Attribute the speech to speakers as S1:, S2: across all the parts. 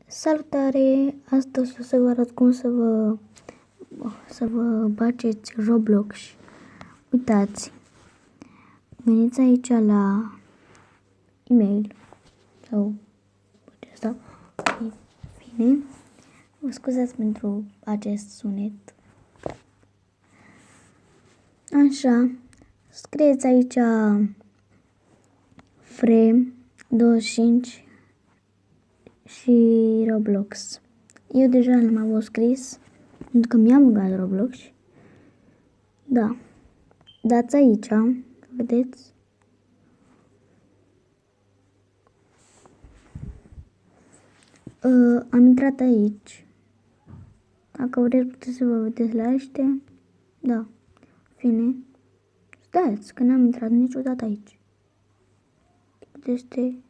S1: Salutare! Astăzi o să vă arăt cum să vă bageți Roblox. Uitați, veniți aici la e-mail sau acesta. Bine, vă scuzați pentru acest sunet. Așa, scrieți aici frame 25 și Roblox. Eu deja l-am avut scris, pentru că mi-am băgat Roblox. Da. Dați aici, vedeți? Am intrat aici. Dacă vreți puteți să vă vedeți la ăștia. Da. Fine. Stați, că n-am intrat niciodată aici. Este...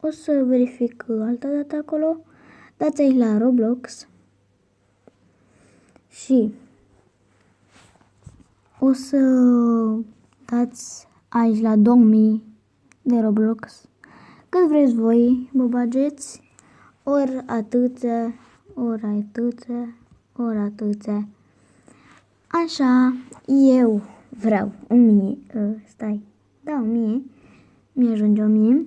S1: O să verific altă dată acolo. Dați aici la Roblox. Și o să dați aici la 2000 de Roblox. Cât vreți voi, vă bageți. Ori atâția, ori atâția, ori atâția. Așa, eu vreau 1000. Stai. Da, 1000. Mi-ajunge 1000.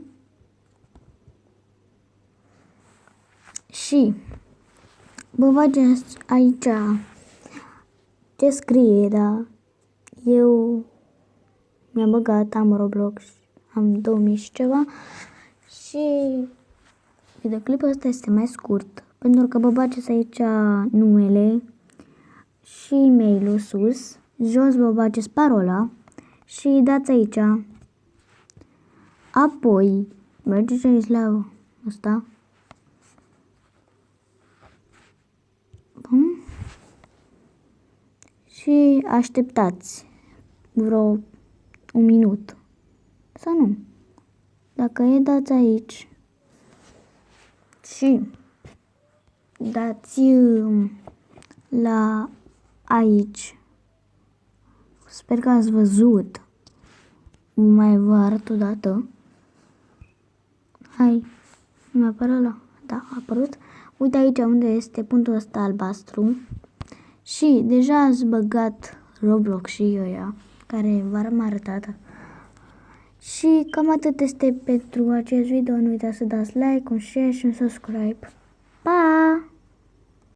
S1: Și vă bageți aici ce scrie, da? Eu mi-am băgat, am Roblox, am 2000 și ceva. Și videoclipul ăsta este mai scurt, pentru că vă bageți aici numele și e-mail-ul sus, jos vă bageți parola și dați aici. Apoi mergeți aici la ăsta. Bun. Și așteptați vreo un minut. Sau nu. Dacă e, dați aici. Și dați la aici. Sper că ați văzut. Mai vă arăt o dată. Hai. Mi-a apărut ăla. Da, a apărut. Uite aici unde este punctul ăsta albastru. Și deja ați băgat Roblox și ăia, care v-am arătat. Și cam atât este pentru acest video. Nu uitați să dați like, un share și un subscribe. Pa!